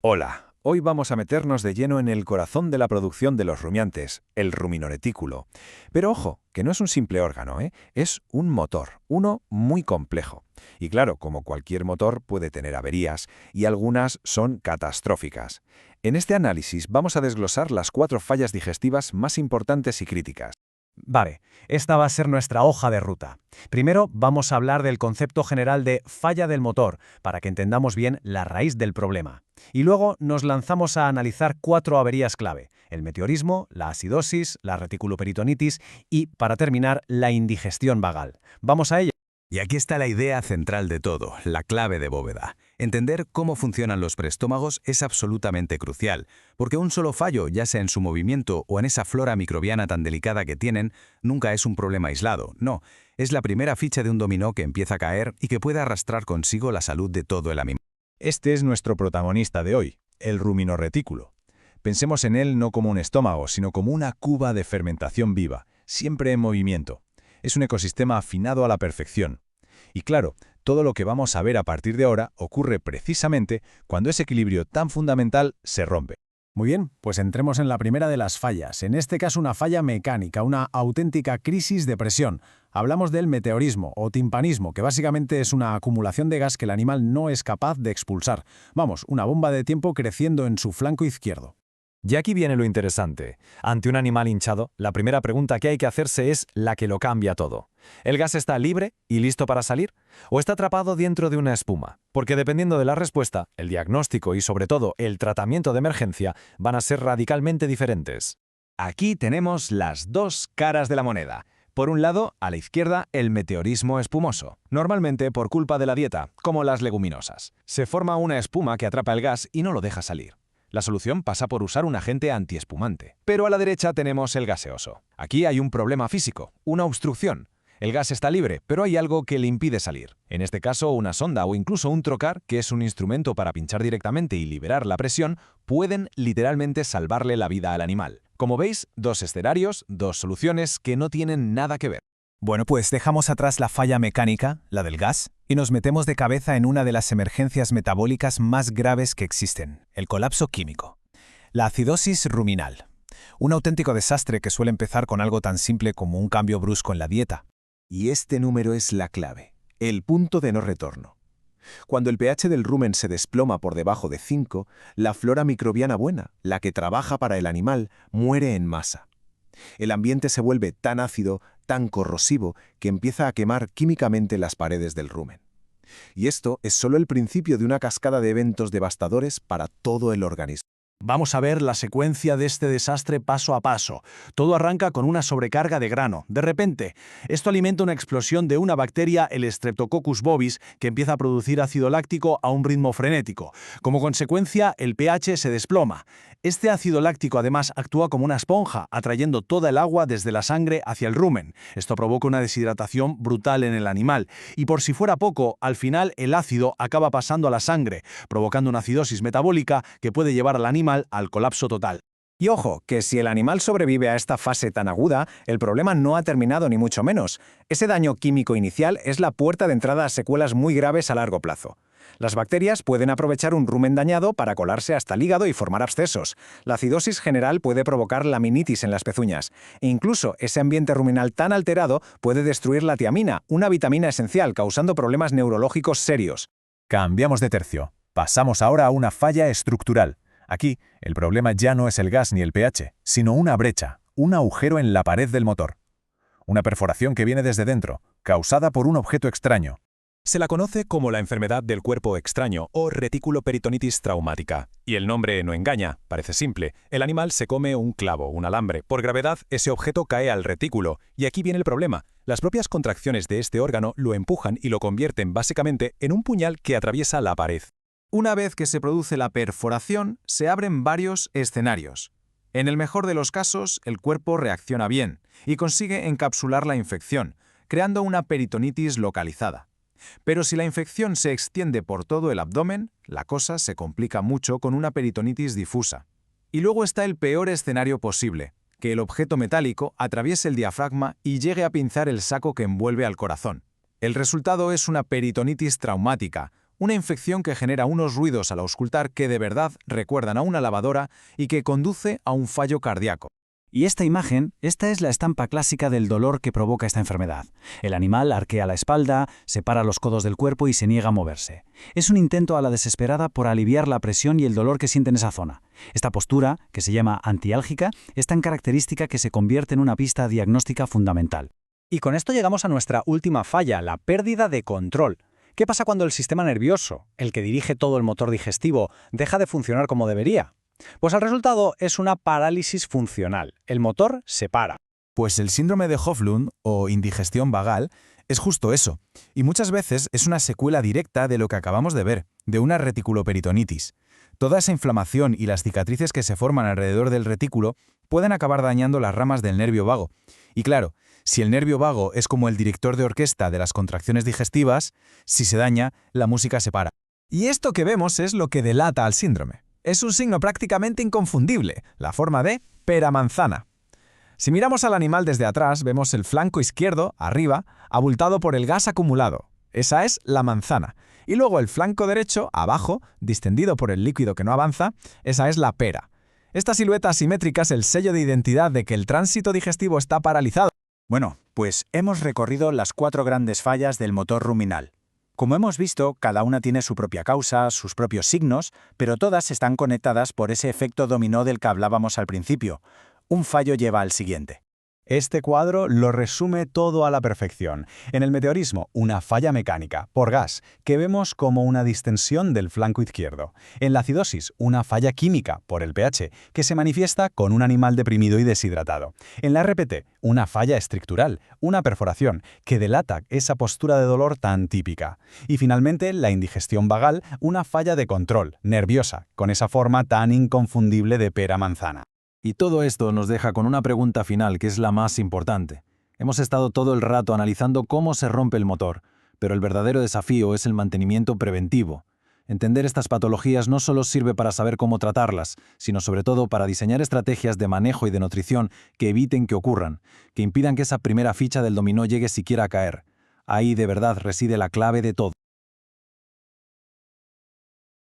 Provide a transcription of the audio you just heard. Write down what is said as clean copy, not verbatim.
Hola, hoy vamos a meternos de lleno en el corazón de la producción de los rumiantes, el ruminoretículo. Pero ojo, que no es un simple órgano, ¿eh? Es un motor, uno muy complejo. Y claro, como cualquier motor puede tener averías, y algunas son catastróficas. En este análisis vamos a desglosar las 4 fallas digestivas más importantes y críticas. Vale, esta va a ser nuestra hoja de ruta. Primero vamos a hablar del concepto general de falla del motor, para que entendamos bien la raíz del problema. Y luego nos lanzamos a analizar 4 averías clave: el meteorismo, la acidosis, la reticuloperitonitis y, para terminar, la indigestión vagal. ¿Vamos a ello? Y aquí está la idea central de todo, la clave de bóveda. Entender cómo funcionan los preestómagos es absolutamente crucial, porque un solo fallo, ya sea en su movimiento o en esa flora microbiana tan delicada que tienen, nunca es un problema aislado, no. Es la primera ficha de un dominó que empieza a caer y que puede arrastrar consigo la salud de todo el animal. Este es nuestro protagonista de hoy, el ruminoretículo. Pensemos en él no como un estómago, sino como una cuba de fermentación viva, siempre en movimiento. Es un ecosistema afinado a la perfección. Y claro, todo lo que vamos a ver a partir de ahora ocurre precisamente cuando ese equilibrio tan fundamental se rompe. Muy bien, pues entremos en la primera de las fallas, en este caso una falla mecánica, una auténtica crisis de presión. Hablamos del meteorismo o timpanismo, que básicamente es una acumulación de gas que el animal no es capaz de expulsar. Vamos, una bomba de tiempo creciendo en su flanco izquierdo. Y aquí viene lo interesante. Ante un animal hinchado, la primera pregunta que hay que hacerse es la que lo cambia todo. ¿El gas está libre y listo para salir? ¿O está atrapado dentro de una espuma? Porque dependiendo de la respuesta, el diagnóstico y sobre todo el tratamiento de emergencia van a ser radicalmente diferentes. Aquí tenemos las dos caras de la moneda. Por un lado, a la izquierda, el meteorismo espumoso, normalmente por culpa de la dieta, como las leguminosas. Se forma una espuma que atrapa el gas y no lo deja salir. La solución pasa por usar un agente antiespumante. Pero a la derecha tenemos el gaseoso. Aquí hay un problema físico, una obstrucción. El gas está libre, pero hay algo que le impide salir. En este caso, una sonda o incluso un trocar, que es un instrumento para pinchar directamente y liberar la presión, pueden literalmente salvarle la vida al animal. Como veis, 2 escenarios, 2 soluciones que no tienen nada que ver. Bueno, pues dejamos atrás la falla mecánica, la del gas, y nos metemos de cabeza en una de las emergencias metabólicas más graves que existen, el colapso químico. La acidosis ruminal. Un auténtico desastre que suele empezar con algo tan simple como un cambio brusco en la dieta. Y este número es la clave, el punto de no retorno. Cuando el pH del rumen se desploma por debajo de 5, la flora microbiana buena, la que trabaja para el animal, muere en masa. El ambiente se vuelve tan ácido, tan corrosivo, que empieza a quemar químicamente las paredes del rumen. Y esto es solo el principio de una cascada de eventos devastadores para todo el organismo. Vamos a ver la secuencia de este desastre paso a paso. Todo arranca con una sobrecarga de grano. De repente, esto alimenta una explosión de una bacteria, el Streptococcus bovis, que empieza a producir ácido láctico a un ritmo frenético. Como consecuencia, el pH se desploma. Este ácido láctico además actúa como una esponja, atrayendo toda el agua desde la sangre hacia el rumen. Esto provoca una deshidratación brutal en el animal. Y por si fuera poco, al final el ácido acaba pasando a la sangre, provocando una acidosis metabólica que puede llevar al animal al colapso total. Y ojo, que si el animal sobrevive a esta fase tan aguda, el problema no ha terminado ni mucho menos. Ese daño químico inicial es la puerta de entrada a secuelas muy graves a largo plazo. Las bacterias pueden aprovechar un rumen dañado para colarse hasta el hígado y formar abscesos. La acidosis general puede provocar laminitis en las pezuñas. E incluso ese ambiente ruminal tan alterado puede destruir la tiamina, una vitamina esencial, causando problemas neurológicos serios. Cambiamos de tercio. Pasamos ahora a una falla estructural. Aquí, el problema ya no es el gas ni el pH, sino una brecha, un agujero en la pared del motor. Una perforación que viene desde dentro, causada por un objeto extraño. Se la conoce como la enfermedad del cuerpo extraño o reticuloperitonitis traumática. Y el nombre no engaña, parece simple. El animal se come un clavo, un alambre. Por gravedad, ese objeto cae al retículo. Y aquí viene el problema. Las propias contracciones de este órgano lo empujan y lo convierten básicamente en un puñal que atraviesa la pared. Una vez que se produce la perforación, se abren varios escenarios. En el mejor de los casos, el cuerpo reacciona bien y consigue encapsular la infección, creando una peritonitis localizada. Pero si la infección se extiende por todo el abdomen, la cosa se complica mucho con una peritonitis difusa. Y luego está el peor escenario posible, que el objeto metálico atraviese el diafragma y llegue a pinzar el saco que envuelve al corazón. El resultado es una peritonitis traumática, Una infección que genera unos ruidos al auscultar que de verdad recuerdan a una lavadora y que conduce a un fallo cardíaco. Y esta imagen, esta es la estampa clásica del dolor que provoca esta enfermedad. El animal arquea la espalda, separa los codos del cuerpo y se niega a moverse. Es un intento a la desesperada por aliviar la presión y el dolor que siente en esa zona. Esta postura, que se llama antiálgica, es tan característica que se convierte en una pista diagnóstica fundamental. Y con esto llegamos a nuestra última falla, la pérdida de control. ¿Qué pasa cuando el sistema nervioso, el que dirige todo el motor digestivo, deja de funcionar como debería? Pues el resultado es una parálisis funcional. El motor se para. Pues el síndrome de Hoflund, o indigestión vagal, es justo eso, y muchas veces es una secuela directa de lo que acabamos de ver, de una reticuloperitonitis. Toda esa inflamación y las cicatrices que se forman alrededor del retículo pueden acabar dañando las ramas del nervio vago. Y claro, si el nervio vago es como el director de orquesta de las contracciones digestivas, si se daña, la música se para. Y esto que vemos es lo que delata al síndrome. Es un signo prácticamente inconfundible, la forma de pera-manzana. Si miramos al animal desde atrás, vemos el flanco izquierdo, arriba, abultado por el gas acumulado. Esa es la manzana. Y luego el flanco derecho, abajo, distendido por el líquido que no avanza, esa es la pera. Esta silueta asimétrica es el sello de identidad de que el tránsito digestivo está paralizado. Bueno, pues hemos recorrido las 4 grandes fallas del motor ruminal. Como hemos visto, cada una tiene su propia causa, sus propios signos, pero todas están conectadas por ese efecto dominó del que hablábamos al principio. Un fallo lleva al siguiente. Este cuadro lo resume todo a la perfección. En el meteorismo, una falla mecánica, por gas, que vemos como una distensión del flanco izquierdo. En la acidosis, una falla química, por el pH, que se manifiesta con un animal deprimido y deshidratado. En la RPT, una falla estructural, una perforación, que delata esa postura de dolor tan típica. Y finalmente, la indigestión vagal, una falla de control, nerviosa, con esa forma tan inconfundible de pera-manzana. Y todo esto nos deja con una pregunta final que es la más importante. Hemos estado todo el rato analizando cómo se rompe el motor, pero el verdadero desafío es el mantenimiento preventivo. Entender estas patologías no solo sirve para saber cómo tratarlas, sino sobre todo para diseñar estrategias de manejo y de nutrición que eviten que ocurran, que impidan que esa primera ficha del dominó llegue siquiera a caer. Ahí de verdad reside la clave de todo.